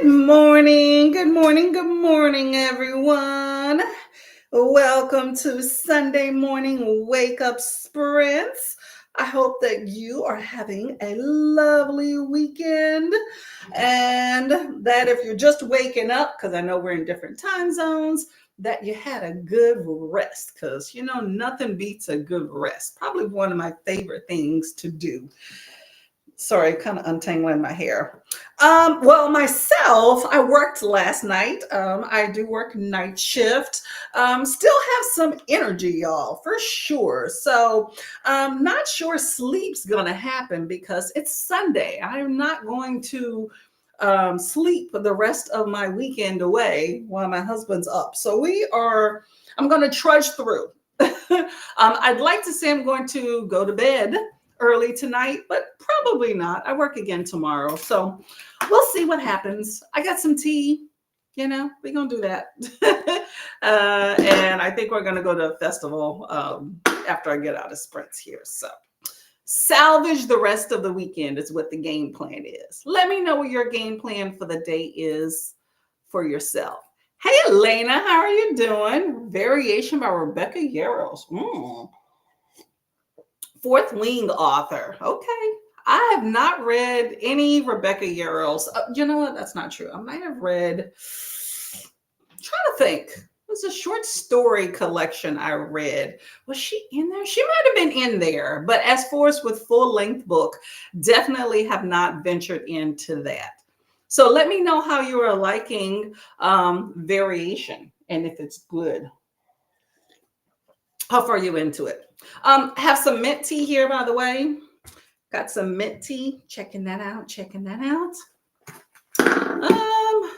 Good morning, good morning, good morning, everyone. Welcome to Sunday morning wake up sprints. I hope that you are having a lovely weekend and that if you're just waking up, because I know we're in different time zones, that you had a good rest because nothing beats a good rest. Probably one of my favorite things to do. Sorry, kind of untangling my hair. Well, myself, I worked last night. I do work night shift. Still have some energy, y'all, for sure. So, not sure sleep's gonna happen because it's Sunday. I'm not going to sleep the rest of my weekend away while my husband's up. So I'm going to trudge through. I'd like to say I'm going to go to bed early tonight, but probably not. I work again tomorrow. So we'll see what happens. I got some tea. We're going to do that. And I think we're going to go to a festival after I get out of sprints here. So salvage the rest of the weekend is what the game plan is. Let me know what your game plan for the day is for yourself. Hey, Elena, how are you doing? Variation by Rebecca Yarros. Fourth Wing author. Okay. I have not read any Rebecca Yarros. You know what? That's not true. I might have read, I'm trying to think. It was a short story collection I read. Was she in there? She might have been in there. But as far as with full length book, definitely have not ventured into that. So let me know how you are liking Variation and if it's good. How far are you into it? Have some mint tea here, by the way. Got some mint tea. Checking that out.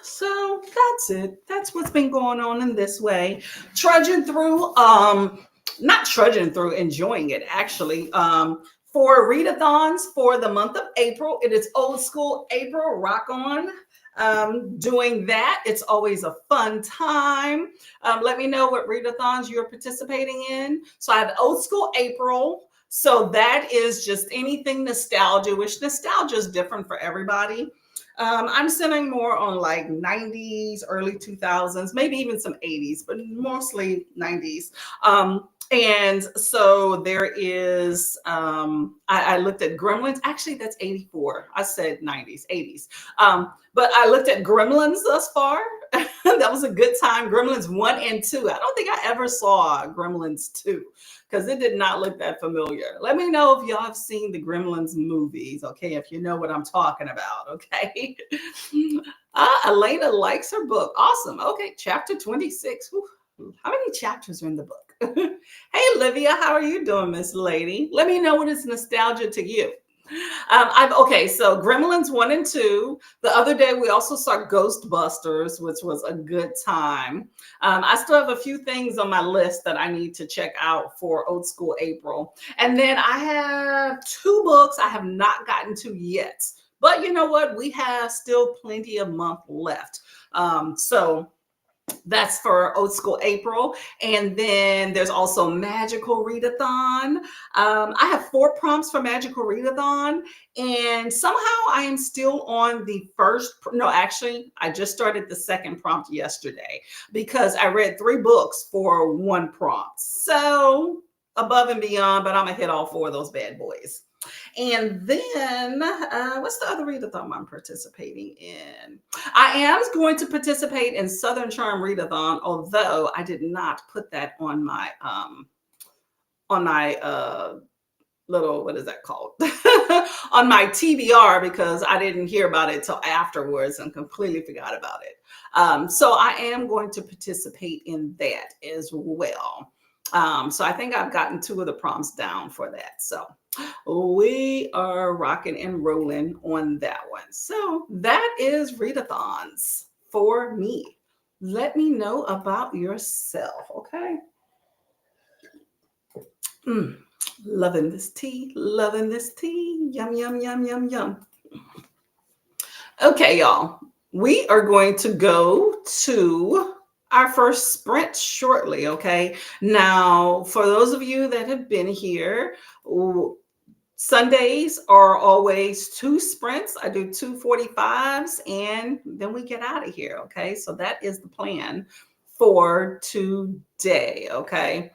So that's it. That's what's been going on in this way. Trudging through, not trudging through, enjoying it actually. For readathons for the month of April, it is Old School April. Rock on. Doing that. It's always a fun time. Let me know what readathons you're participating in. So I have Old School April. So that is just anything nostalgia, which nostalgia is different for everybody. I'm centering more on like 90s, early 2000s, maybe even some 80s, but mostly 90s. And so there is, I looked at Gremlins. Actually, that's 84. I said 90s, 80s. But I looked at Gremlins thus far. That was a good time. Gremlins 1 and 2. I don't think I ever saw Gremlins 2 because it did not look that familiar. Let me know if y'all have seen the Gremlins movies, okay? If you know what I'm talking about, okay? Elena likes her book. Awesome. Okay, chapter 26. Whew. How many chapters are in the book? Hey, Olivia, how are you doing, Miss Lady? Let me know what is nostalgia to you. So Gremlins 1 and 2. The other day we also saw Ghostbusters, which was a good time. I still have a few things on my list that I need to check out for Old School April. And then I have 2 books I have not gotten to yet. But you know what? We have still plenty of month left. So that's for Old School April. And then there's also Magical Readathon. I have 4 prompts for Magical Readathon. And somehow I am still on the first. No, actually, I just started the second prompt yesterday because I read 3 books for 1 prompt. So above and beyond, but I'm going to hit all 4 of those bad boys. And then, what's the other readathon I'm participating in? I am going to participate in Southern Charm Readathon, although I did not put that on my little, what is that called? On my TBR because I didn't hear about it till afterwards and completely forgot about it. So I am going to participate in that as well. So I think I've gotten 2 of the prompts down for that. So we are rocking and rolling on that one. So that is readathons for me. Let me know about yourself, okay? Loving this tea, loving this tea. Yum, yum, yum, yum, yum. Okay, y'all. We are going to go to our first sprint shortly, okay? Now, for those of you that have been here, Sundays are always 2 sprints. I do 2 45s and then we get out of here. Okay. So that is the plan for today. Okay.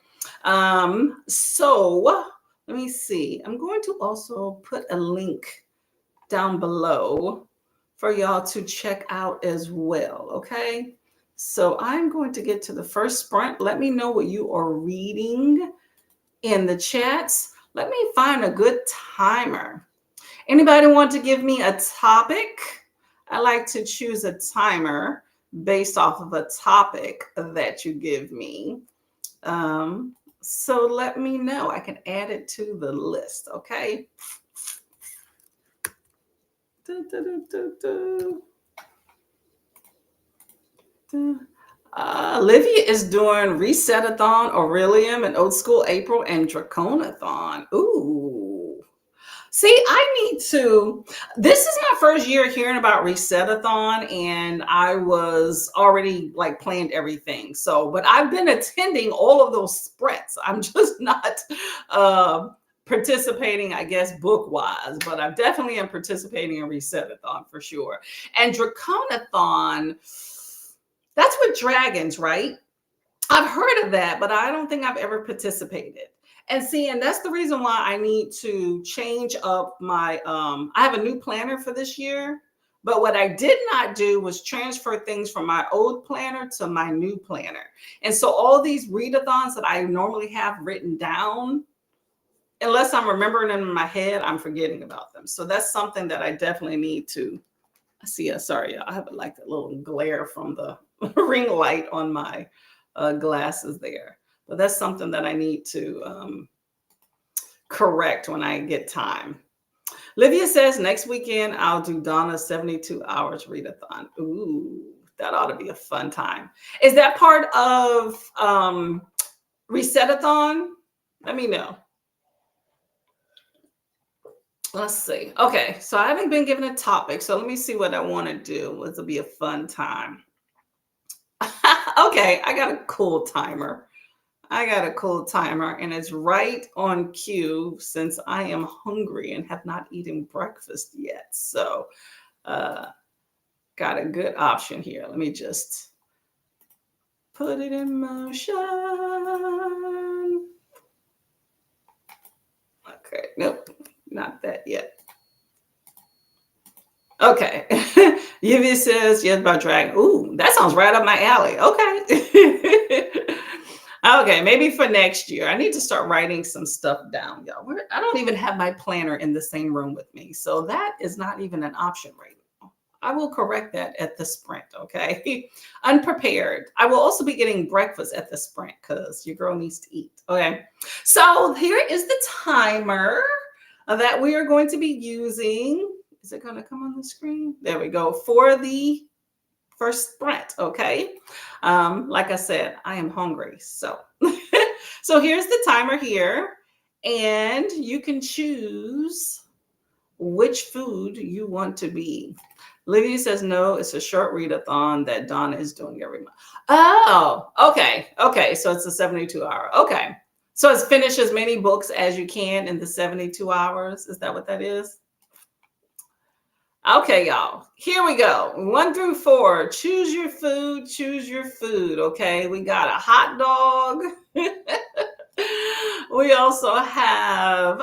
So let me see. I'm going to also put a link down below for y'all to check out as well. Okay. So I'm going to get to the first sprint. Let me know what you are reading in the chats. Let me find a good timer. Anybody want to give me a topic? I like to choose a timer based off of a topic that you give me. So let me know. I can add it to the list. Okay. Livia is doing Resetathon, Aurelium, and Old School April, and Draconathon. Ooh. See, I need to. This is my first year hearing about Resetathon, and I was already like planned everything. So, but I've been attending all of those sprints. I'm just not participating, I guess, book wise, but I definitely am participating in Resetathon for sure. And Draconathon, that's with dragons, right? I've heard of that, but I don't think I've ever participated. And see, and that's the reason why I need to change up my I have a new planner for this year, but what I did not do was transfer things from my old planner to my new planner. And so all these readathons that I normally have written down, unless I'm remembering them in my head, I'm forgetting about them. So that's something that I definitely need to see. Sorry, I have like a little glare from the ring light on my glasses there. But that's something that I need to correct when I get time. Livia says next weekend I'll do Donna's 72 hours readathon. Ooh, that ought to be a fun time. Is that part of Resetathon? Let me know. Let's see. Okay, so I haven't been given a topic, so let me see what I want to do. This will be a fun time. Okay, I got a cool timer. And it's right on cue since I am hungry and have not eaten breakfast yet. So, got a good option here. Let me just put it in motion. Okay, nope, not that yet. Okay. Yivia says, yes, about dragon. Ooh, that sounds right up my alley. Okay. Okay, maybe for next year. I need to start writing some stuff down, y'all. I don't even have my planner in the same room with me. So that is not even an option right now. I will correct that at the sprint, okay? Unprepared. I will also be getting breakfast at the sprint because your girl needs to eat, okay? So here is the timer that we are going to be using. Is it going to come on the screen? There we go. For the first sprint, okay? Like I said, I am hungry. So, so here's the timer here. And you can choose which food you want to be. Livia says, no, it's a short readathon that Donna is doing every month. Oh, okay. Okay. So it's a 72 hour. Okay. So it's finish as many books as you can in the 72 hours. Is that what that is? Okay, y'all, here we go. 1 through 4, choose your food, okay? We got a hot dog. We also have,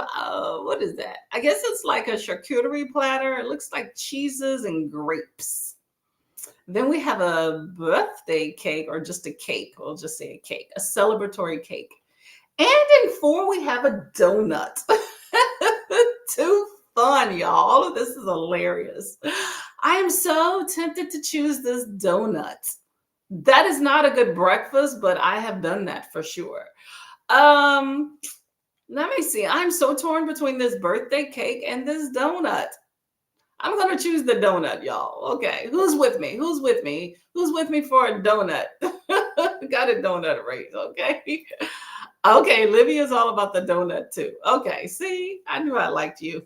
what is that? I guess it's like a charcuterie platter. It looks like cheeses and grapes. Then we have a birthday cake or just a cake. We'll just say a cake, a celebratory cake. And in 4, we have a donut. Too fun, y'all. All of this is hilarious. I am so tempted to choose this donut. That is not a good breakfast, but I have done that for sure. Let me see. I'm so torn between this birthday cake and this donut. I'm going to choose the donut, y'all. Okay. Who's with me? Who's with me for a donut? Got a donut race. Okay. Okay. Livia is all about the donut too. Okay. See, I knew I liked you.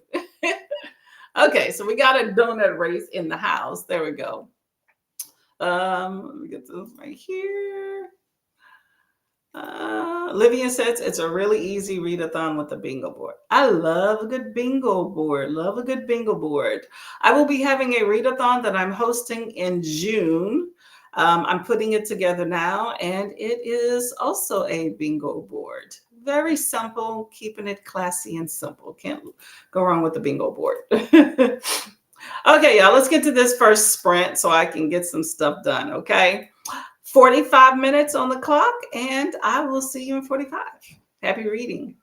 Okay. So we got a donut race in the house. There we go. Let me get this right here. Livia says it's a really easy readathon with a bingo board. I love a good bingo board. Love a good bingo board. I will be having a readathon that I'm hosting in June. I'm putting it together now, and it is also a bingo board. Very simple, keeping it classy and simple. Can't go wrong with the bingo board. Okay, y'all, let's get to this first sprint so I can get some stuff done, okay? 45 minutes on the clock, and I will see you in 45. Happy reading.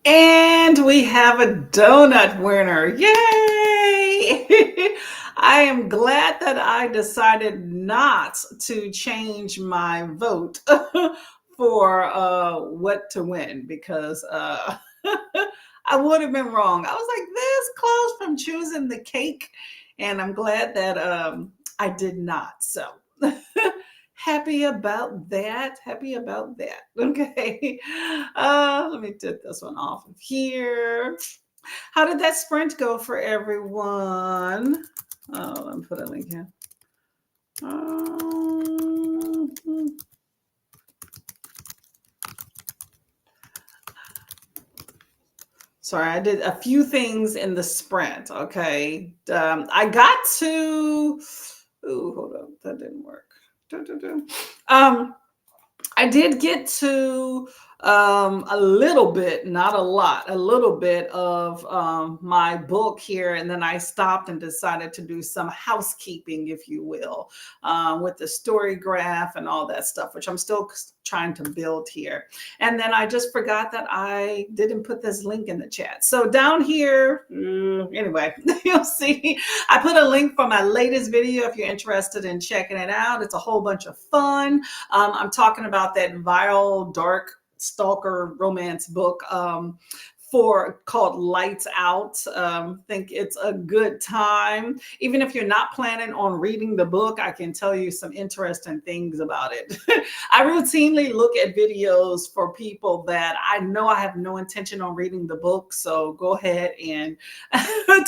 And we have a donut winner. Yay! I am glad that I decided not to change my vote for what to win because I would have been wrong. I was like this close from choosing the cake, and I'm glad that I did not. So happy about that. Happy about that. Okay. Let me take this one off of here. How did that sprint go for everyone? Oh, let me put a link here. Um, Sorry, I did a few things in the sprint. Okay. I got to, ooh, hold up. That didn't work. Um, I did get to a little bit, not a lot, a little bit of my book here. And then I stopped and decided to do some housekeeping, if you will, with the story graph and all that stuff, which I'm still trying to build here. And then I just forgot that I didn't put this link in the chat. So down here, anyway, you'll see I put a link for my latest video if you're interested in checking it out. It's a whole bunch of fun. I'm talking about that viral dark stalker romance book called Lights Out. Think it's a good time. Even if you're not planning on reading the book, I can tell you some interesting things about it. I routinely look at videos for people that I know I have no intention on reading the book, so go ahead and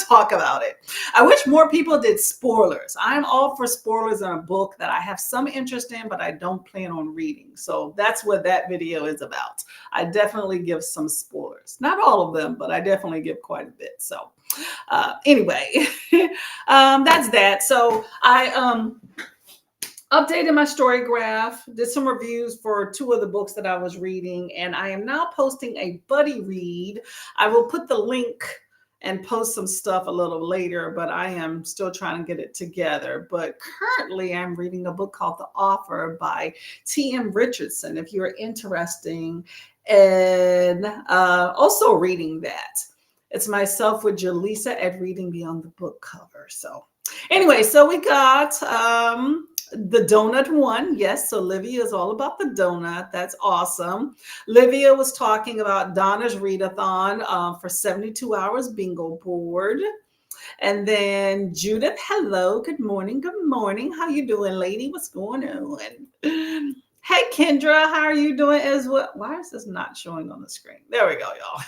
talk about it. I wish more people did spoilers. I'm all for spoilers in a book that I have some interest in, but I don't plan on reading. So that's what that video is about. I definitely give some spoilers. Not all of them, but I definitely give quite a bit. So anyway, that's that. So I updated my story graph, did some reviews for 2 of the books that I was reading, and I am now posting a buddy read. I will put the link and post some stuff a little later, but I am still trying to get it together. But currently I'm reading a book called The Offer by T.M. Richardson, if you're interested in also reading that. It's myself with Jaleesa at Reading Beyond the Book Cover. So anyway, so we got the donut one. Yes, so Livia is all about the donut. That's awesome. Livia was talking about Donna's readathon for 72 hours bingo board. And then Judith, hello, good morning, good morning. How you doing, lady? What's going on? Hey, Kendra, how are you doing as well? Why is this not showing on the screen? There we go, y'all.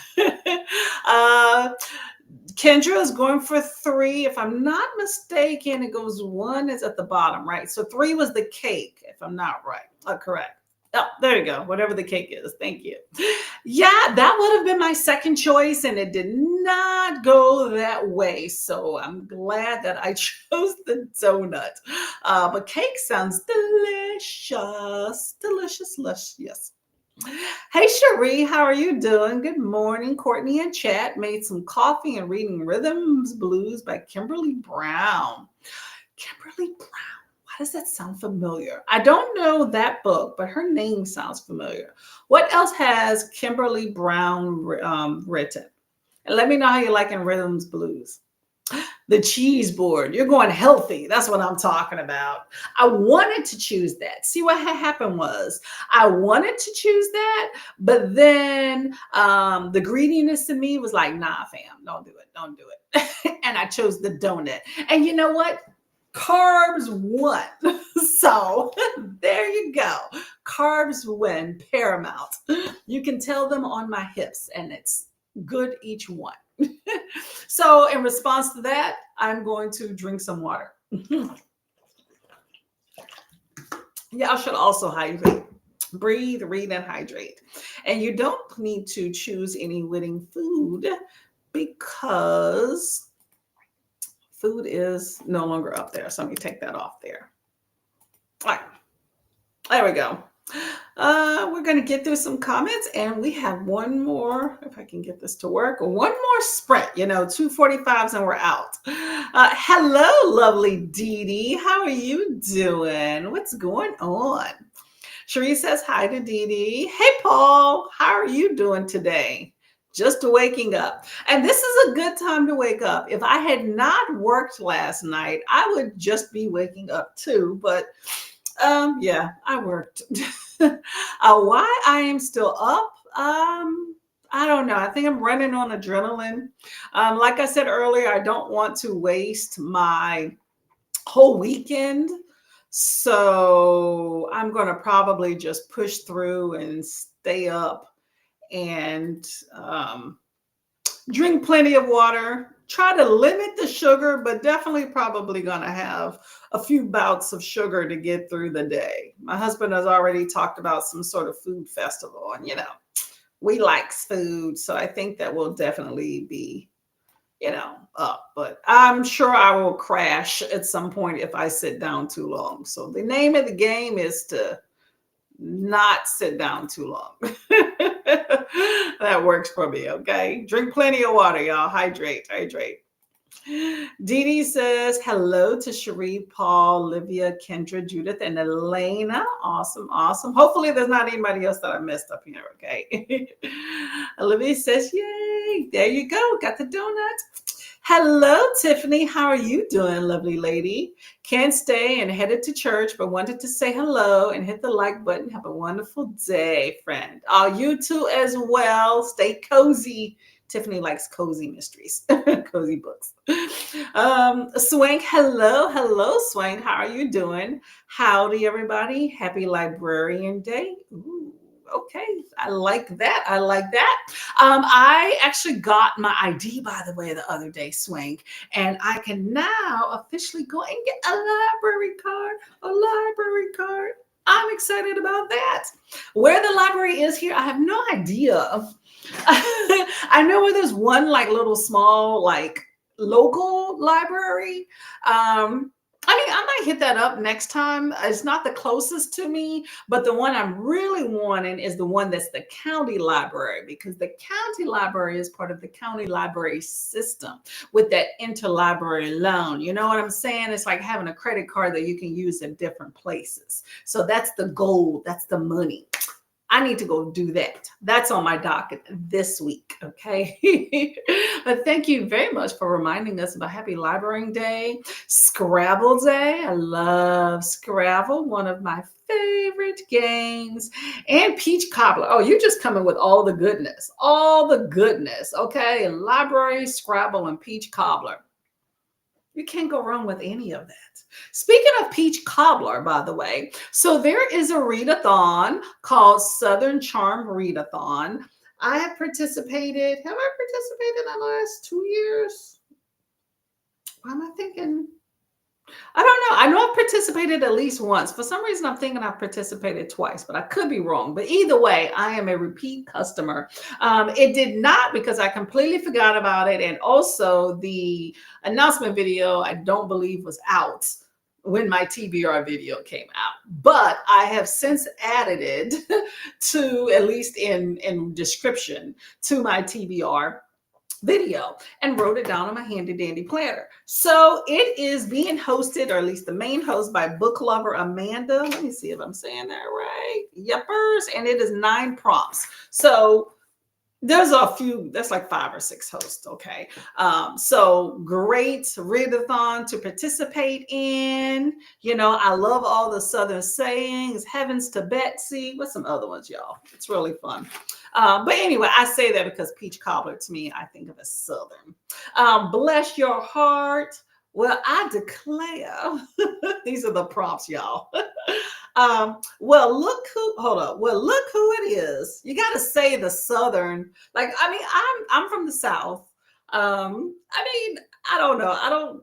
Kendra is going for 3. If I'm not mistaken, it goes 1 is at the bottom, right? So 3 was the cake, if I'm not right. Correct. Oh, there you go. Whatever the cake is. Thank you. Yeah, that would have been my second choice, and it did not go that way. So I'm glad that I chose the donut. But cake sounds delicious. Delicious. Yes. Hey, Cherie, how are you doing? Good morning. Courtney and Chat made some coffee and reading Rhythms Blues by Kimberly Brown. Kimberly Brown. Why does that sound familiar? I don't know that book, but her name sounds familiar. What else has Kimberly Brown written? And let me know how you're liking Rhythms Blues. The cheese board. You're going healthy. That's what I'm talking about. I wanted to choose that. See, what had happened was I wanted to choose that, but then the greediness in me was like, nah, fam, don't do it. Don't do it. And I chose the donut. And you know what? Carbs won. So there you go. Carbs win paramount. You can tell them on my hips, and it's good each one. So in response to that, I'm going to drink some water. Y'all should also hydrate. Breathe, read, and hydrate. And you don't need to choose any winning food because food is no longer up there. So let me take that off there. All right. There we go. We're going to get through some comments, and we have one more, if I can get this to work, one more sprint, 2:45s and we're out. Hello, lovely Dee Dee. How are you doing? What's going on? Cherie says hi to Dee Dee. Hey, Paul. How are you doing today? just waking up. And this is a good time to wake up. If I had not worked last night, I would just be waking up too. But yeah, I worked. Why I am still up? I don't know. I think I'm running on adrenaline. Like I said earlier, I don't want to waste my whole weekend. So I'm going to probably just push through and stay up and drink plenty of water. Try to limit the sugar, but definitely probably going to have a few bouts of sugar to get through the day. My husband has already talked about some sort of food festival, and we likes food, so I think that will definitely be up, but I'm sure I will crash at some point if I sit down too long. So the name of the game is to not sit down too long. That works for me. Okay. Drink plenty of water, y'all. Hydrate, hydrate. Dee Dee says hello to Cherie, Paul, Livia, Kendra, Judith, and Elena. Awesome, awesome. Hopefully, there's not anybody else that I messed up here. Okay. Olivia says, yay. There you go. Got the donut. Hello, Tiffany. How are you doing, lovely lady? Can't stay and headed to church, but wanted to say hello and hit the like button. Have a wonderful day, friend. You too as well. Stay cozy. Tiffany likes cozy mysteries, cozy books. Swank, hello, Swank. How are you doing? Howdy, everybody. Happy Librarian Day. Ooh, okay, I like that. I actually got my ID, by the way, the other day, Swank, and I can now officially go and get a library card. I'm excited about that. Where the library is here, I have no idea. I know where there's one like little small like local library. I might hit that up next time. It's not the closest to me, but the one I'm really wanting is the one that's the county library, because the county library is part of the county library system with that interlibrary loan. You know what I'm saying? It's like having a credit card that you can use in different places. So that's the gold. That's the money. I need to go do that. That's on my docket this week, okay? But thank you very much for reminding us about Happy Library Day. Scrabble Day. I love Scrabble, one of my favorite games. And Peach Cobbler. Oh, you're just coming with all the goodness. All the goodness, okay? Library, Scrabble, and Peach Cobbler. You can't go wrong with any of that. Speaking of Peach Cobbler, by the way, so there is a readathon called Southern Charm Readathon. I have participated. Have I participated in the last 2 years? What am I thinking? I don't know. I know I've participated at least once. For some reason, I'm thinking I've participated twice, but I could be wrong. But either way, I am a repeat customer. It did not, because I completely forgot about it. And also the announcement video, I don't believe was out when my TBR video came out. But I have since added it to, at least in description, to my TBR video and wrote it down on my handy dandy planner. So it is being hosted, or at least the main host, by book lover Amanda. Let me see if I'm saying that right. Yepers. And it is 9 prompts. So there's a few, that's like 5 or 6 hosts. Okay. So great readathon to participate in. I love all the Southern sayings. Heavens to Betsy. What's some other ones, y'all? It's really fun. But anyway, I say that because Peach Cobbler, to me, I think of as Southern. Bless your heart. Well, I declare, these are the prompts, y'all. Well, look who it is. You got to say the Southern, I'm from the South. I don't know.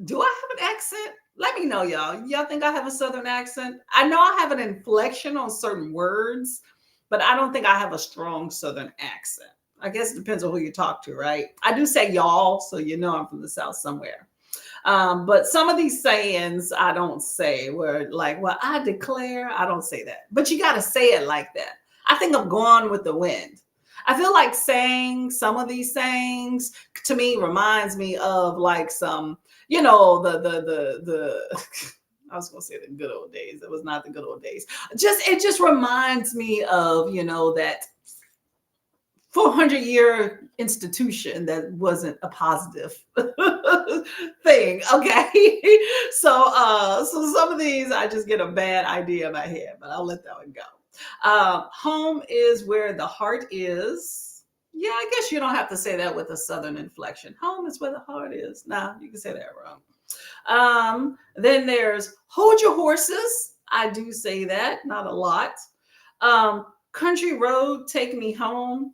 Do I have an accent? Let me know, y'all. Y'all think I have a Southern accent? I know I have an inflection on certain words, but I don't think I have a strong Southern accent. I guess it depends on who you talk to, right? I do say y'all, so I'm from the South somewhere. But some of these sayings I don't say, where like, well, I declare, I don't say that. But you got to say it like that. I think I'm Gone with the Wind. I feel like saying some of these sayings to me reminds me of like some, the I was going to say the good old days. It was not the good old days. It just reminds me of, that 400-year institution that wasn't a positive thing. Okay. So some of these I just get a bad idea in my head, but I'll let that one go. Home is where the heart is. Yeah, I guess you don't have to say that with a southern inflection. Home is where the heart is. Nah, you can say that wrong. Then there's hold your horses. I do say that, not a lot. Country road, take me home.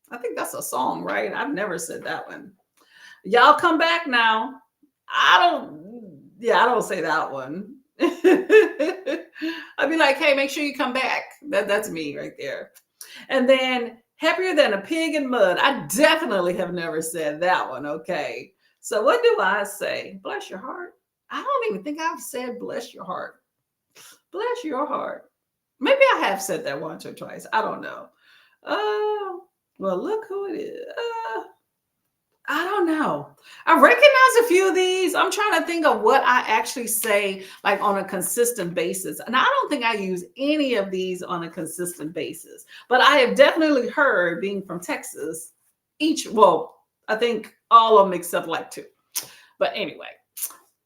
I think that's a song, right? I've never said that one. Y'all come back now. I don't say that one. I'd be like, hey, make sure you come back. That's me right there. And then happier than a pig in mud. I definitely have never said that one. Okay. So what do I say? Bless your heart. I don't even think I've said bless your heart. Bless your heart. Maybe I have said that once or twice. I don't know. Well, look who it is. I don't know. I recognize a few of these. I'm trying to think of what I actually say like on a consistent basis. And I don't think I use any of these on a consistent basis. But I have definitely heard, being from Texas, I think all of them except like two. But anyway,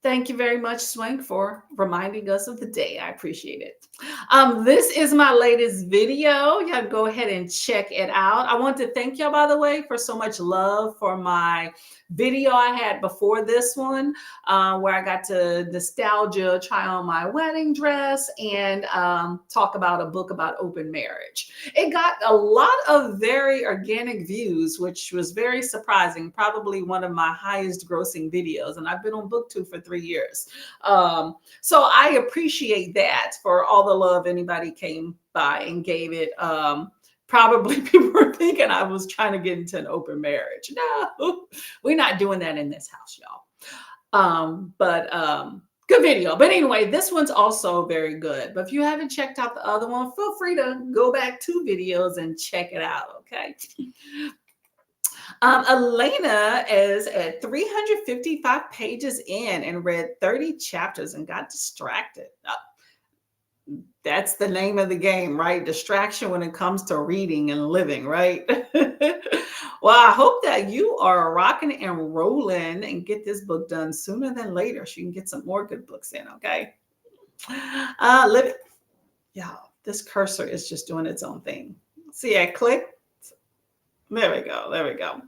thank you very much, Swank, for reminding us of the day. I appreciate it. This is my latest video. Y'all can go ahead and check it out. I want to thank y'all, by the way, for so much love for my video I had before this one, where I got to nostalgia, try on my wedding dress, and talk about a book about open marriage. It got a lot of very organic views, which was very surprising. Probably one of my highest grossing videos, and I've been on BookTube for 3 years. So I appreciate that for all the love anybody came by and gave it. Probably people were thinking I was trying to get into an open marriage. No, we're not doing that in this house, y'all. Good video. But anyway, this one's also very good. But if you haven't checked out the other one, feel free to go back 2 videos and check it out. Okay. Elena is at 355 pages in and read 30 chapters and got distracted. That's the name of the game, right? Distraction when it comes to reading and living, right? Well, I hope that you are rocking and rolling and get this book done sooner than later so you can get some more good books in, okay? Living. Yeah, this cursor is just doing its own thing. See, I click. There we go. There we go.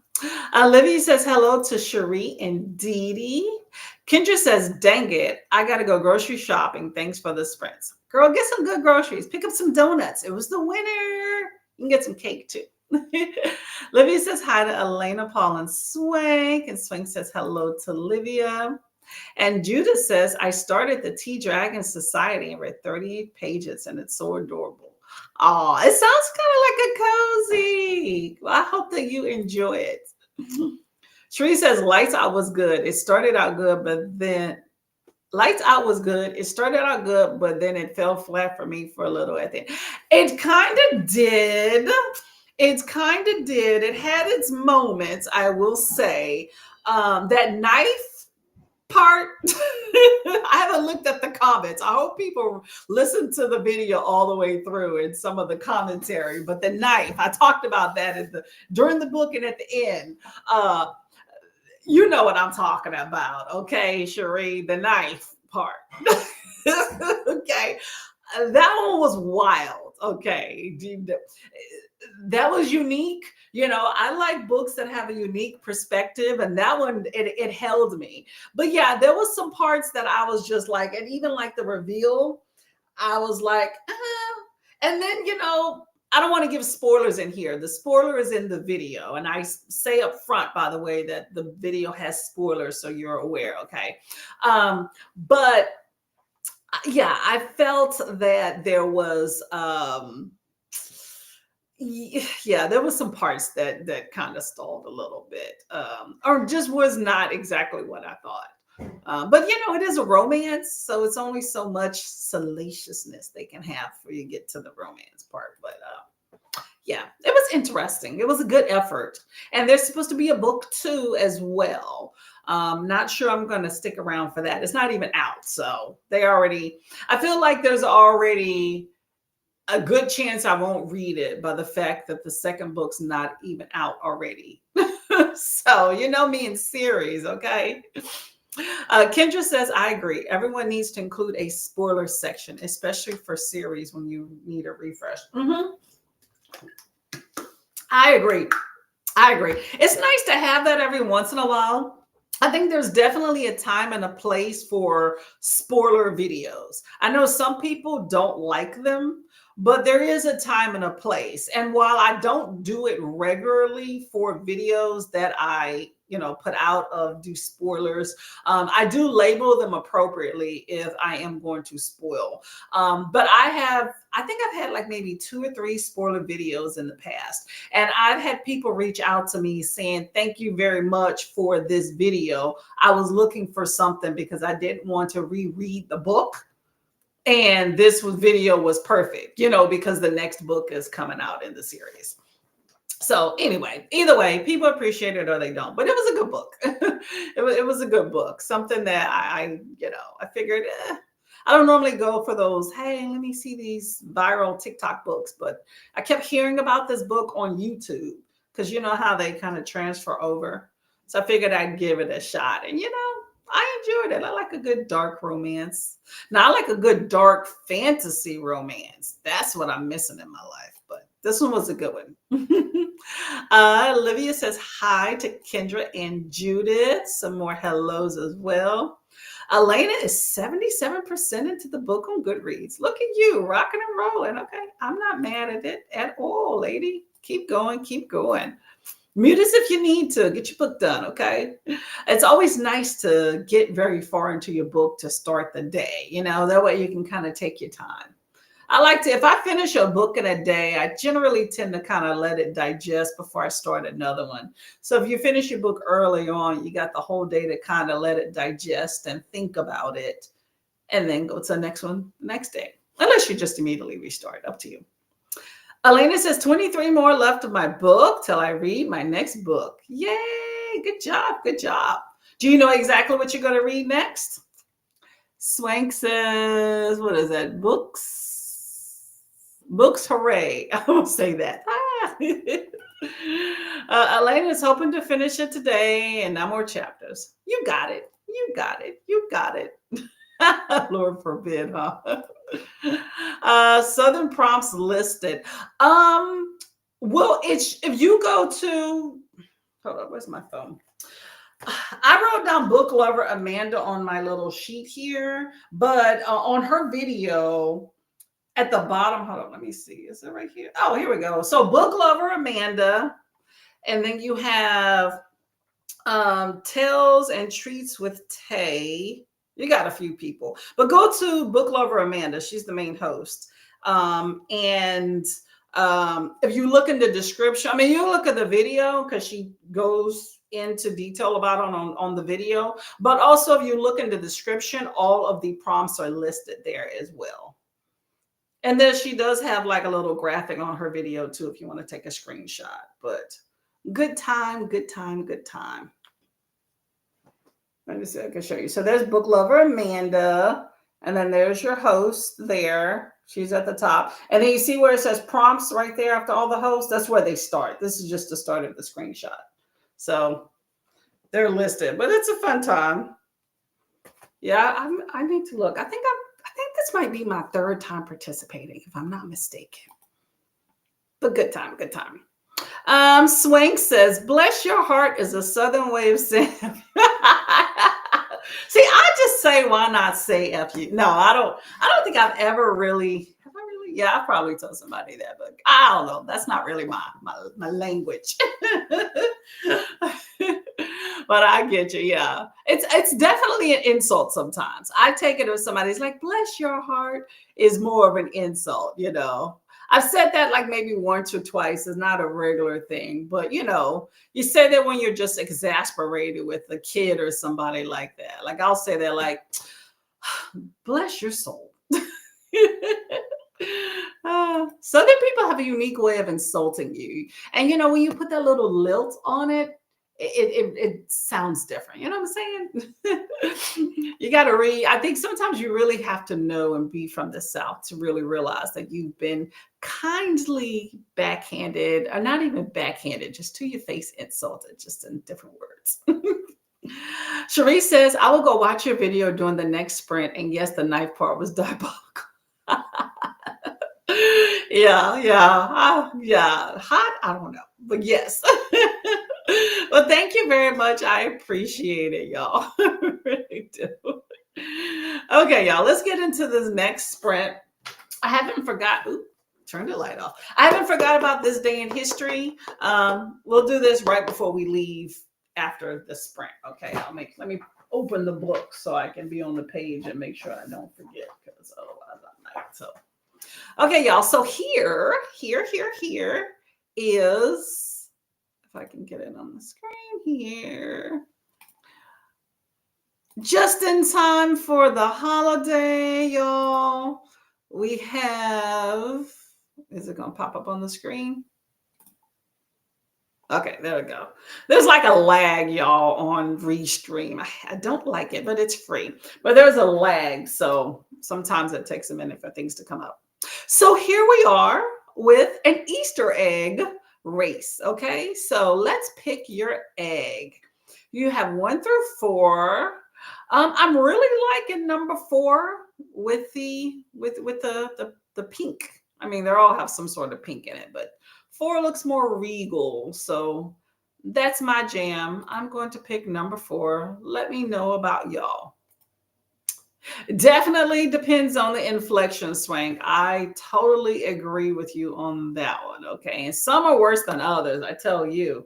Livy says hello to Cherie and Dee Dee. Kendra says, dang it, I got to go grocery shopping. Thanks for the sprints. Girl, get some good groceries. Pick up some donuts. It was the winter. You can get some cake too. Livy says hi to Elena, Paul, and Swank. And Swank says hello to Livia. And Judith says, I started the Tea Dragon Society and read 38 pages, and it's so adorable. Oh, it sounds kind of like a cozy. Well, I hope that you enjoy it. Sheree says, Lights Out was good. It started out good, but then Lights Out was good. It started out good, but then it fell flat for me for a little at the end. It kind of did. It had its moments, I will say. That knife part, I haven't looked at the comments. I hope people listen to the video all the way through and some of the commentary. But the knife, I talked about that during the book and at the end. You know what I'm talking about, okay, Cherie? The knife part. Okay. That one was wild. Okay. That was unique. You know, I like books that have a unique perspective, and that one, it held me. But yeah, there was some parts that I was just like, and even like the reveal, I was like, And then, you know, I don't want to give spoilers in here. The spoiler is in the video. And I say up front, by the way, that the video has spoilers, so you're aware, okay? But yeah, I felt that there was, there was some parts that kind of stalled a little bit, or just was not exactly what I thought. But you know, it is a romance, so it's only so much salaciousness they can have before you get to the romance part. But yeah, it was interesting. It was a good effort, and there's supposed to be a book 2 as well. Not sure I'm going to stick around for that. It's not even out, so I feel like there's already a good chance I won't read it by the fact that the second book's not even out already. So, you know me in series, okay? Kendra says, I agree. Everyone needs to include a spoiler section, especially for series when you need a refresh. I agree. I agree. It's nice to have that every once in a while. I think there's definitely a time and a place for spoiler videos. I know some people don't like them, but there is a time and a place. And while I don't do it regularly for videos that I, put out of do spoilers, I do label them appropriately if I am going to spoil. But I think I've had like maybe 2 or 3 spoiler videos in the past. And I've had people reach out to me saying, thank you very much for this video. I was looking for something because I didn't want to reread the book. And video was perfect, because the next book is coming out in the series. So anyway, either way, people appreciate it or they don't. But it was a good book. it was a good book. Something that I figured, I don't normally go for those, hey, let me see these viral TikTok books. But I kept hearing about this book on YouTube because you know how they kind of transfer over. So I figured I'd give it a shot. And, I enjoyed it. I like a good dark romance. Now, I like a good dark fantasy romance. That's what I'm missing in my life. But this one was a good one. Olivia says hi to Kendra and Judith. Some more hellos as well. Elena is 77% into the book on Goodreads. Look at you, rocking and rolling. Okay, I'm not mad at it at all, lady. Keep going, keep going. Mute us if you need to. Get your book done, okay? It's always nice to get very far into your book to start the day. That way you can kind of take your time. I like to, if I finish a book in a day, I generally tend to kind of let it digest before I start another one. So if you finish your book early on, you got the whole day to kind of let it digest and think about it, and then go to the next one the next day. Unless you just immediately restart, up to you. Elena says 23 more left of my book till I read my next book. Yay, good job, good job. Do you know exactly what you're going to read next? Swank says, what is that? Books, hooray. I won't say that. Elena is hoping to finish it today and 9 more chapters. You got it. You got it. You got it. Lord forbid, huh? Southern prompts listed. Well, if you go to, hold on, where's my phone? I wrote down book lover Amanda on my little sheet here, but on her video at the bottom, hold on, let me see. Is it right here? Oh, here we go. So book lover Amanda, and then you have Tales and Treats with Tay. You got a few people, but go to book lover Amanda. She's the main host. And if you look in the description, I mean, you look at the video because she goes into detail about it on the video, but also if you look in the description, all of the prompts are listed there as well. And then she does have like a little graphic on her video too, if you want to take a screenshot. But good time, good time, good time. Let me see, I can show you. So there's book lover Amanda, and then there's your host there. She's at the top. And then you see where it says prompts right there after all the hosts? That's where they start. This is just the start of the screenshot. So they're listed, but it's a fun time. Yeah, I need to look. I think this might be my 3rd time participating, if I'm not mistaken. But good time, good time. Swank says, bless your heart is a Southern way of saying. See, I just say, why not say F you? No, I don't think I've ever really, have I really? Yeah, I probably told somebody that, but I don't know. That's not really my language. But I get you. Yeah. It's definitely an insult sometimes. I take it if somebody's like, bless your heart is more of an insult, I've said that like maybe once or twice. It's not a regular thing, but you say that when you're just exasperated with a kid or somebody like that. Like I'll say that like, bless your soul. Southern people have a unique way of insulting you. And when you put that little lilt on it, it sounds different. You know what I'm saying? You got to read. I think sometimes you really have to know and be from the South to really realize that you've been kindly backhanded, or not even backhanded, just to your face insulted, just in different words. Cherise says, I will go watch your video during the next sprint. And yes, the knife part was diabolical. Yeah, yeah, yeah. Hot, I don't know, but yes. Well, thank you very much. I appreciate it, y'all. I really do. Okay, y'all. Let's get into this next sprint. I haven't forgot. Ooh, turn the light off. I haven't forgot about this day in history. We'll do this right before we leave after the sprint. Okay, let me open the book so I can be on the page and make sure I don't forget, because otherwise I might. So okay, y'all. So here is, if I can get it on the screen here, just in time for the holiday, y'all. We have, is it going to pop up on the screen? Okay, there we go. There's like a lag, y'all, on Restream. I don't like it, but it's free. But there's a lag, so sometimes it takes a minute for things to come up. So here we are with an Easter egg race. Okay, so let's pick your egg. You have 1 through 4. I'm really liking number 4 with the pink. I mean, they all have some sort of pink in it, but 4 looks more regal. So that's my jam. I'm going to pick number 4. Let me know about y'all. Definitely depends on the inflection, Swank. I totally agree with you on that one. Okay. And some are worse than others, I tell you.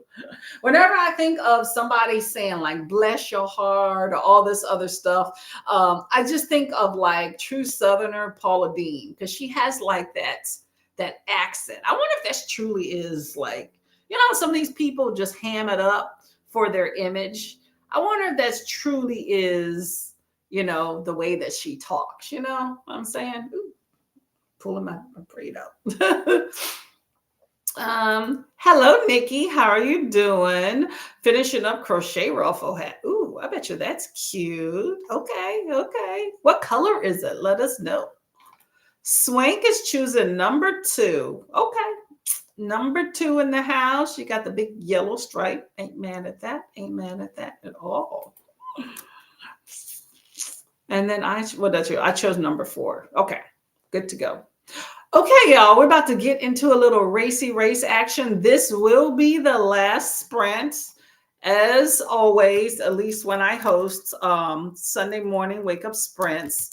Whenever I think of somebody saying like bless your heart or all this other stuff, I just think of like true Southerner Paula Dean, because she has like that accent. I wonder if that's truly is like, some of these people just ham it up for their image. I wonder if that's truly is, the way that she talks, you know what I'm saying? Ooh, pulling my braid out. Hello, Nikki. How are you doing? Finishing up crochet ruffle hat. Ooh, I bet you that's cute. Okay, okay. What color is it? Let us know. Swank is choosing number 2. Okay. Number 2 in the house. You got the big yellow stripe. Ain't mad at that. Ain't mad at that at all. And then I chose number 4. Okay, good to go. Okay, y'all, we're about to get into a little racy race action. This will be the last sprint. As always, at least when I host Sunday morning wake up sprints,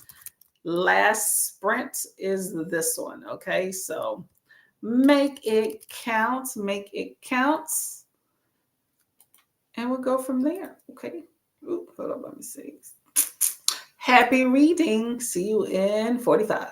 last sprint is this one. Okay, so make it count, and we'll go from there. Okay. Ooh, hold on, let me see. Happy reading. See you in 45.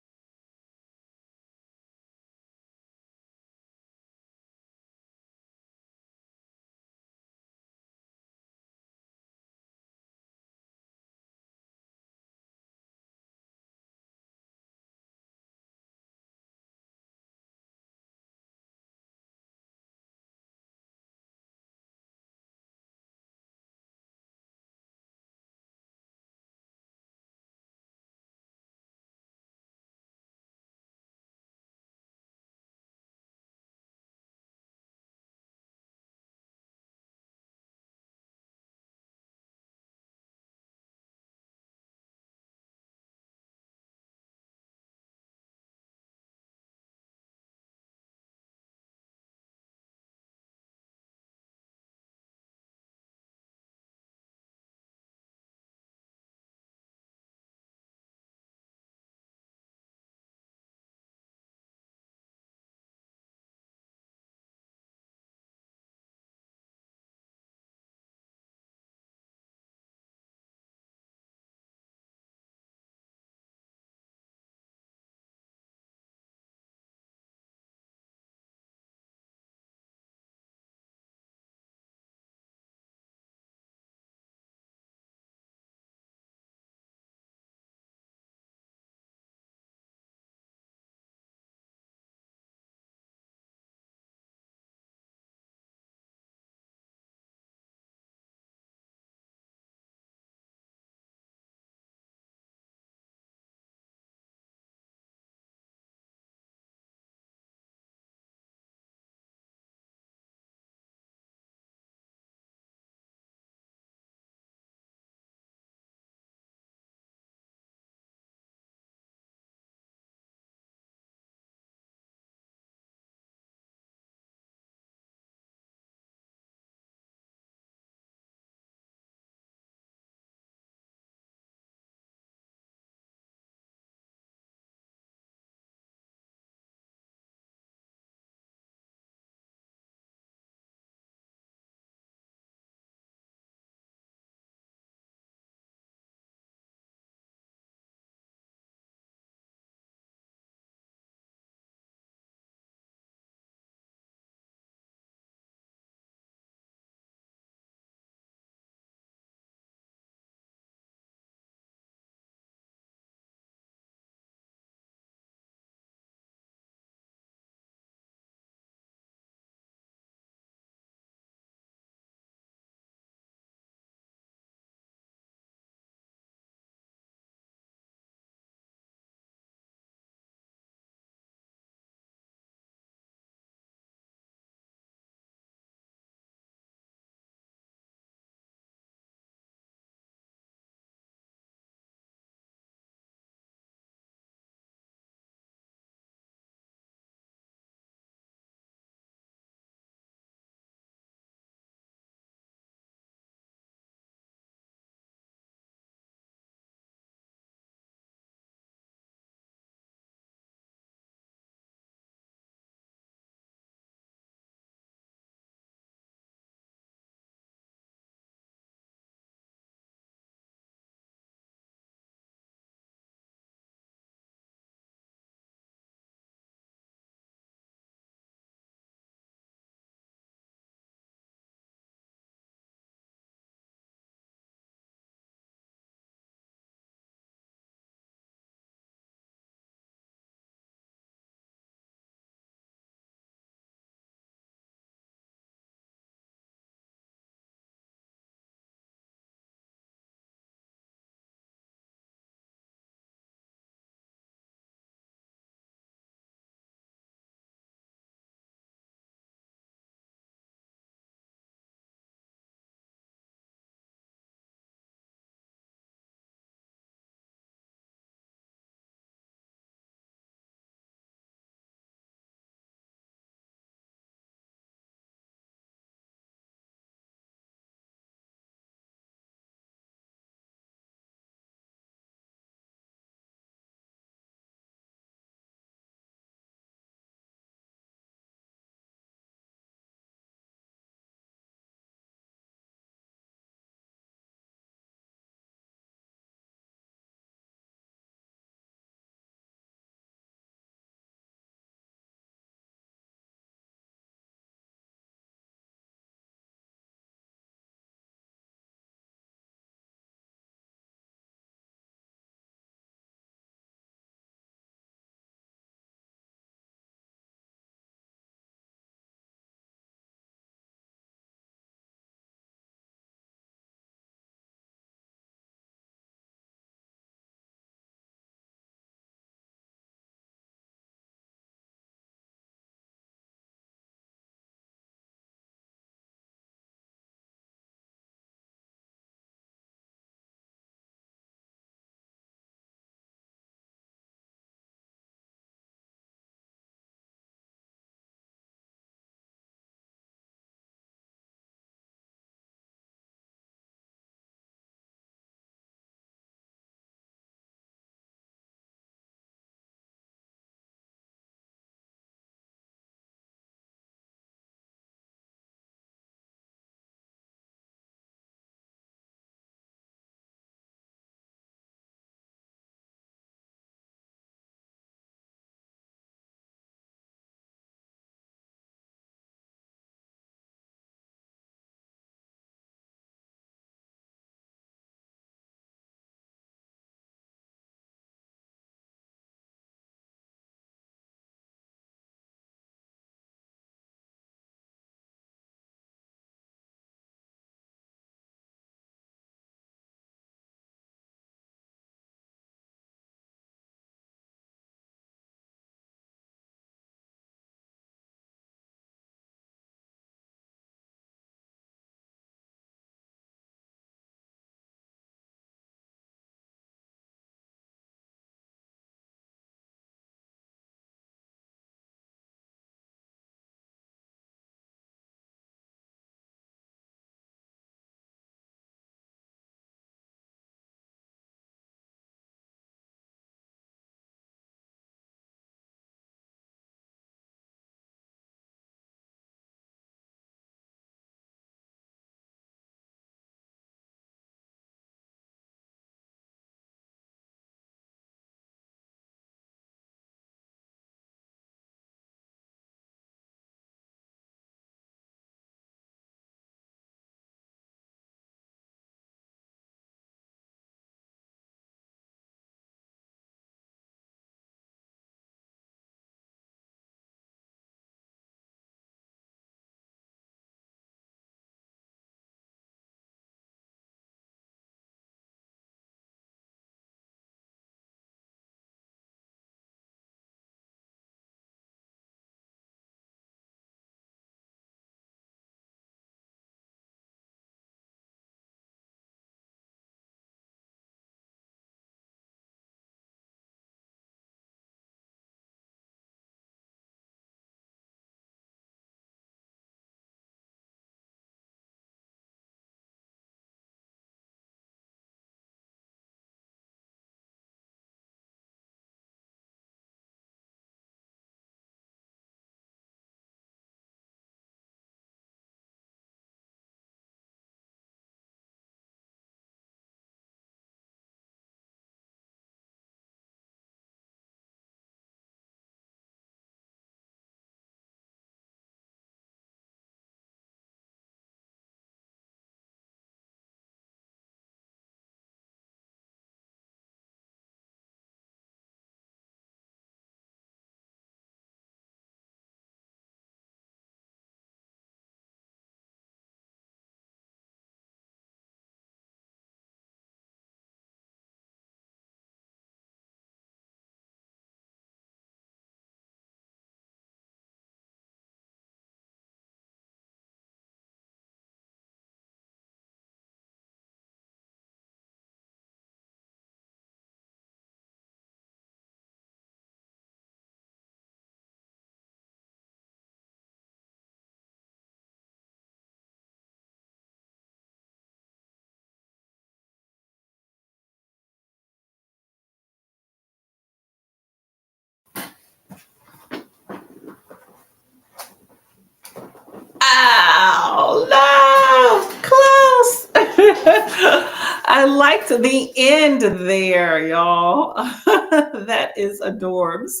I liked the end there, y'all. That is adorbs.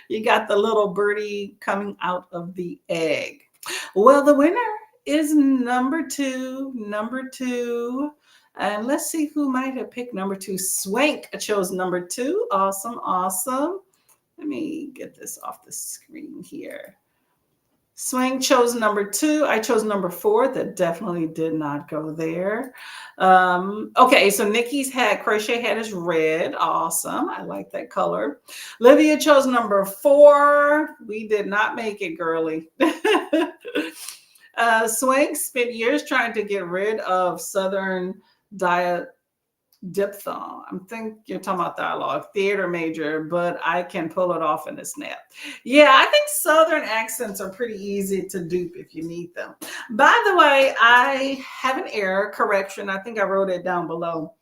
You got the little birdie coming out of the egg. Well, the winner is number two. Number two. And let's see who might have picked number two. Swank chose number two. Awesome, awesome. Let me get this off the screen here. Swing chose number two. I chose number four. That definitely did not go there. Okay, so Nikki's crochet hat is red. Awesome. I like that color. Livia chose number four. We did not make it, girly. Swing spent years trying to get rid of Southern diet diphthong. I think you're talking about dialogue, theater major, but I can pull it off in a snap. Yeah, I think Southern accents are pretty easy to dupe if you need them. By the way, I have an error correction. I think I wrote it down below.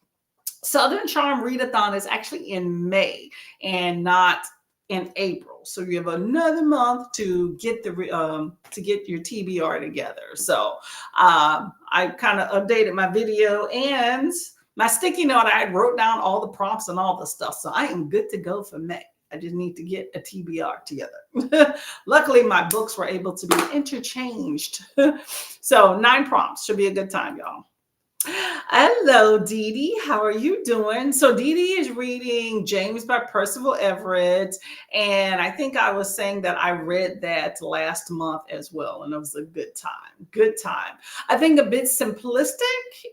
Southern Charm Readathon is actually in May and not in April. So you have another month to get your TBR together. So I kind of updated my video and my sticky note. I wrote down all the prompts and all the stuff. So I am good to go for May. I just need to get a TBR together. Luckily, my books were able to be interchanged. So 9 prompts should be a good time, y'all. Hello, Dee Dee. How are you doing? So Dee Dee is reading James by Percival Everett. And I think I was saying that I read that last month as well. And it was a good time. Good time. I think a bit simplistic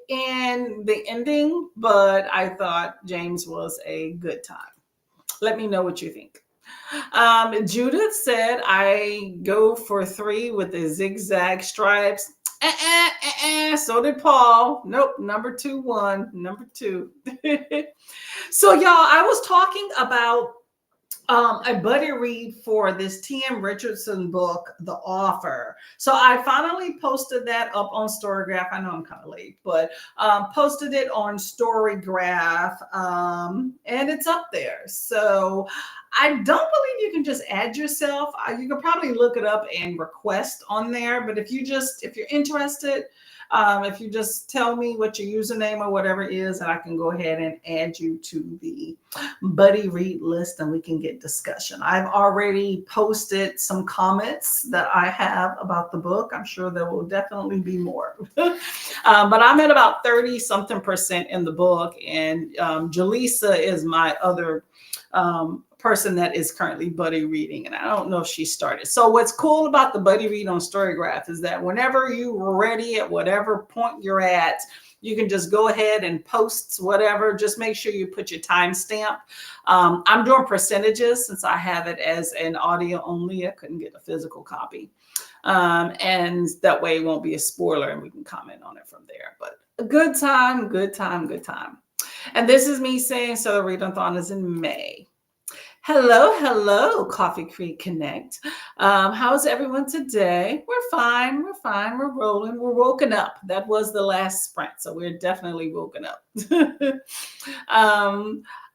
in the ending, but I thought James was a good time. Let me know what you think. Judith said, I go for 3 with the zigzag stripes. So did Paul. Nope. Number 2 won. Number 2. So y'all, I was talking about a buddy read for this T.M. Richardson book, The Offer. So I finally posted that up on Storygraph. I know I'm kind of late, but posted it on Storygraph, and it's up there. So I don't believe you can just add yourself. You can probably look it up and request on there. But if you're interested, if you just tell me what your username or whatever is, and I can go ahead and add you to the buddy read list and we can get discussion. I've already posted some comments that I have about the book. I'm sure there will definitely be more. But I'm at about 30-something% in the book. And Jaleesa is my other person that is currently buddy reading, and I don't know if she started. So what's cool about the buddy read on Storygraph is that whenever you're ready at whatever point you're at, you can just go ahead and post whatever. Just make sure you put your timestamp. I'm doing percentages since I have it as an audio only. I couldn't get a physical copy. And that way it won't be a spoiler and we can comment on it from there. But a good time, good time, good time. And this is me saying, so the readathon is in May. Hello, hello, Coffee Creek Connect. How's everyone today? We're fine. We're fine. We're rolling. We're woken up. That was the last sprint, so we're definitely woken up.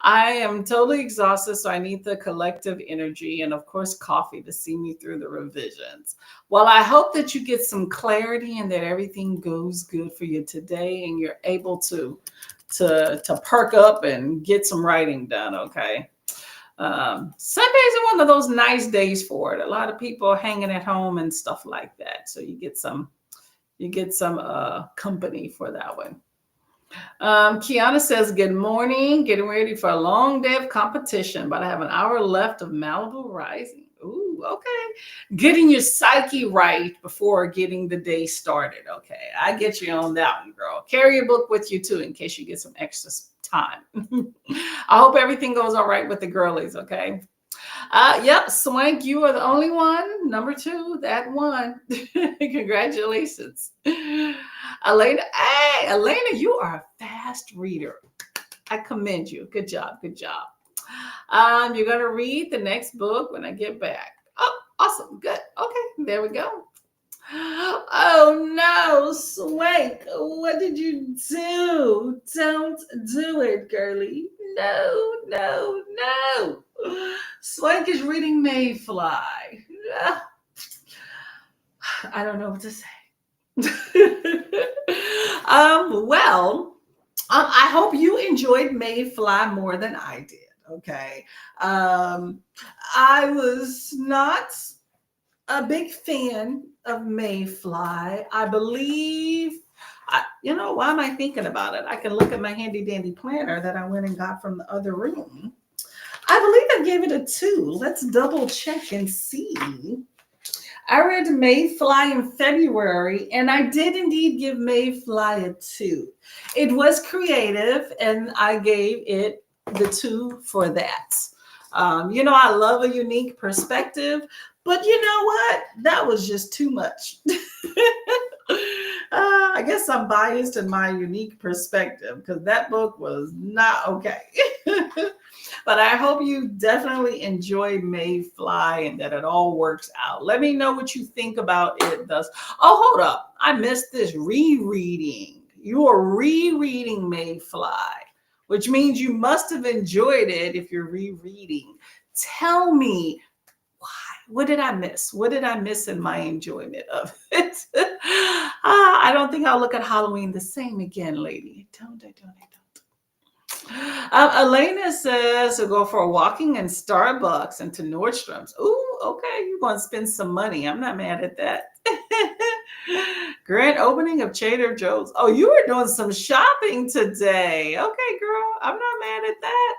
I am totally exhausted, so I need the collective energy and, of course, coffee to see me through the revisions. Well, I hope that you get some clarity and that everything goes good for you today and you're able to perk up and get some writing done, okay? Sundays are one of those nice days for it. A lot of people are hanging at home and stuff like that. So you get some company for that one. Kiana says, good morning. Getting ready for a long day of competition, but I have an hour left of Malibu Rising. Ooh, okay. Getting your psyche right before getting the day started. Okay, I get you on that one, girl. Carry your book with you too in case you get some extra time. I hope everything goes all right with the girlies, okay? Yep, Swank, you are the only one. Number 2, that one. Congratulations. Elena, hey, Elena, you are a fast reader. I commend you. Good job, good job. You're going to read the next book when I get back. Oh, awesome. Good. Okay, there we go. Oh no, Swank, what did you do? Don't do it, girly. No, no, no. Swank is reading Mayfly. I don't know what to say. Well, I hope you enjoyed Mayfly more than I did. Okay. Um, I was not a big fan of Mayfly. I believe, why am I thinking about it? I can look at my handy dandy planner that I went and got from the other room. I believe I gave it a 2. Let's double check and see. I read Mayfly in February, and I did indeed give Mayfly a 2. It was creative, and I gave it the 2 for that. I love a unique perspective, but you know what? That was just too much. I guess I'm biased in my unique perspective because that book was not okay. But I hope you definitely enjoy Mayfly and that it all works out. Let me know what you think about it. Thus, oh, hold up. I missed this rereading. You are rereading Mayfly, which means you must have enjoyed it if you're rereading. Tell me why. What did I miss? What did I miss in my enjoyment of it? I don't think I'll look at Halloween the same again, lady. I don't. Elena says to go for a walking in Starbucks and to Nordstrom's. Ooh, okay, you're going to spend some money. I'm not mad at that. Grand opening of Trader Joe's. Oh, you were doing some shopping today. Okay, girl, I'm not mad at that.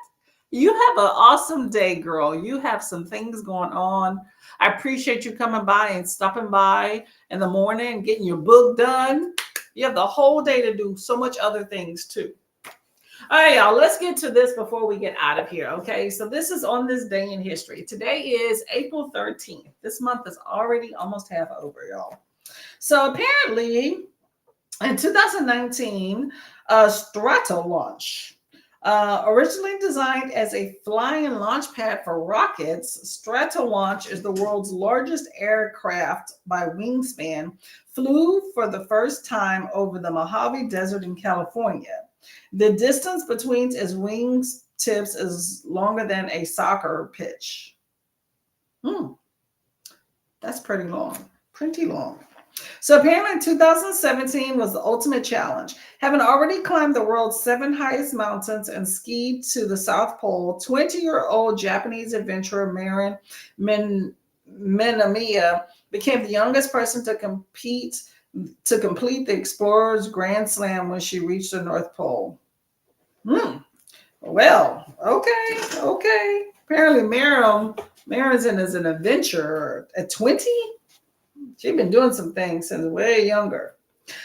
You have an awesome day, girl. You have some things going on. I appreciate you coming by and stopping by in the morning and getting your book done. You have the whole day to do so much other things too. All right, y'all, let's get to this before we get out of here. Okay, so this is on this day in history. Today is April 13th. This month is already almost half over, y'all. So apparently in 2019, Stratolaunch, originally designed as a flying launch pad for rockets, Stratolaunch is the world's largest aircraft by wingspan, flew for the first time over the Mojave Desert in California. The distance between its wings tips is longer than a soccer pitch. That's pretty long. Pretty long. So apparently 2017 was the ultimate challenge. Having already climbed the world's 7 highest mountains and skied to the South Pole, 20-year-old Japanese adventurer Marin Minamiya became the youngest person to complete the Explorer's Grand Slam when she reached the North Pole. Well, okay. Apparently Marin is an adventurer at 20. She's been doing some things since way younger.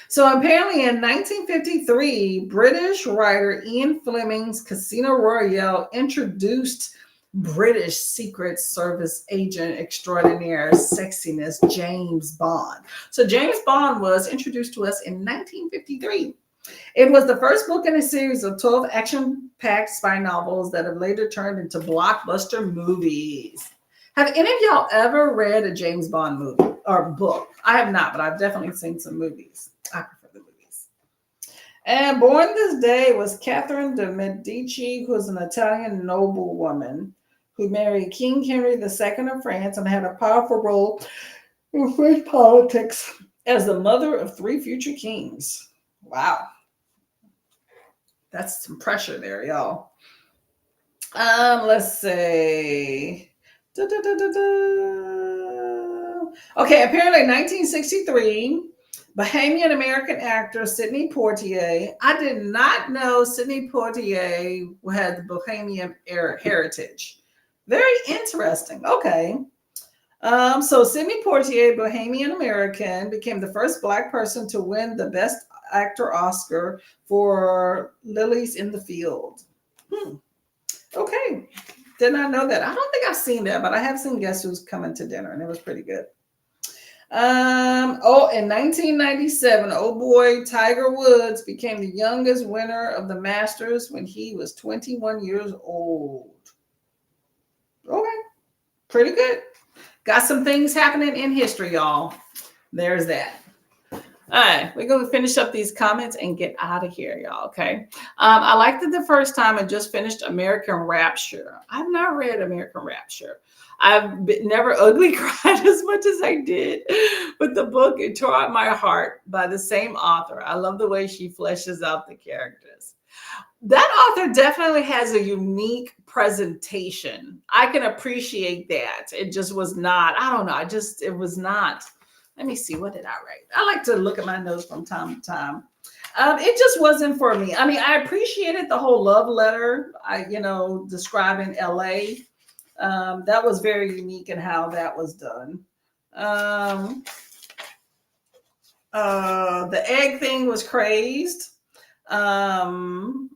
So apparently in 1953, British writer Ian Fleming's Casino Royale introduced British Secret Service agent extraordinaire sexiness James Bond. So James Bond was introduced to us in 1953. It was the first book in a series of 12 action-packed spy novels that have later turned into blockbuster movies. Have any of y'all ever read a James Bond movie or book? I have not, but I've definitely seen some movies. I prefer the movies. And born this day was Catherine de' Medici, who was an Italian noblewoman who married King Henry II of France and had a powerful role in French politics as the mother of 3 future kings. Wow. That's some pressure there, y'all. Let's see. Okay, apparently 1963, Bahamian American actor Sidney Poitier. I did not know Sidney Poitier had Bahamian heritage. Very interesting. Okay. So Sidney Poitier, Bahamian American, became the first Black person to win the Best Actor Oscar for Lilies in the Field. Okay. Did not know that. I don't think I've seen that, but I have seen Guess Who's Coming to Dinner, and it was pretty good. In 1997, old boy Tiger Woods became the youngest winner of the Masters when he was 21 years old. Okay. Pretty good. Got some things happening in history, y'all. There's that. All right, we're going to finish up these comments and get out of here, y'all, okay? I liked it the first time and just finished American Rapture. I've not read American Rapture. I've never ugly cried as much as I did with the book. It tore out my heart by the same author. I love the way she fleshes out the characters. That author definitely has a unique presentation. I can appreciate that. It just was not, I don't know, it was not. Let me see, what did I write? I like to look at my notes from time to time. It just wasn't for me. I mean, I appreciated the whole love letter, describing LA. That was very unique in how that was done. Um, the egg thing was crazed. Um,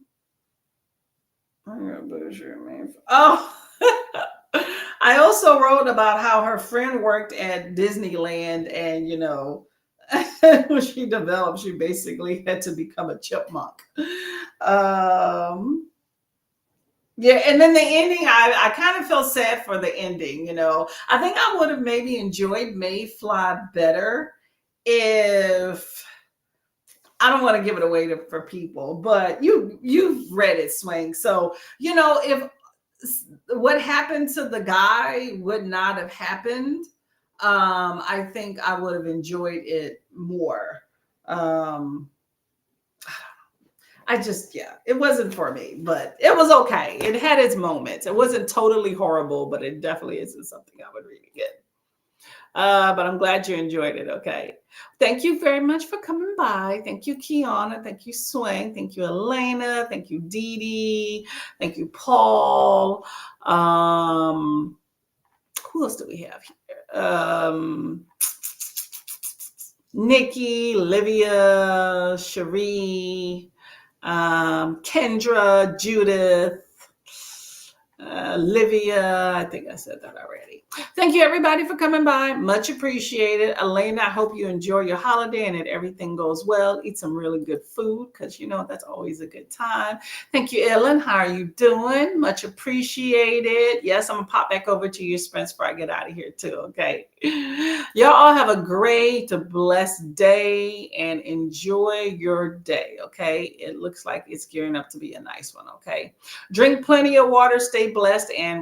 Oh, I also wrote about how her friend worked at Disneyland, and when she developed, she basically had to become a chipmunk. Um, yeah, and then the ending, I kind of felt sad for the ending. I think I would have maybe enjoyed Mayfly better if I don't want to give it away for people, but you've read it, Swing. So if what happened to the guy would not have happened, I think I would have enjoyed it more. Um, yeah, it wasn't for me, but it was okay. It had its moments. It wasn't totally horrible, but it definitely isn't something I would read again. But I'm glad you enjoyed it. Okay. Thank you very much for coming by. Thank you, Kiana. Thank you, Swing. Thank you, Elena. Thank you, Dee Dee. Thank you, Paul. Who else do we have here? Nikki, Livia, Cherie, Kendra, Judith, Livia. I think I said that already. Thank you, everybody, for coming by. Much appreciated. Elena, I hope you enjoy your holiday and that everything goes well. Eat some really good food because, that's always a good time. Thank you, Ellen. How are you doing? Much appreciated. Yes, I'm going to pop back over to you, Spence, before I get out of here, too. Okay. Y'all all have a great, blessed day and enjoy your day. Okay. It looks like it's gearing up to be a nice one. Okay. Drink plenty of water. Stay blessed and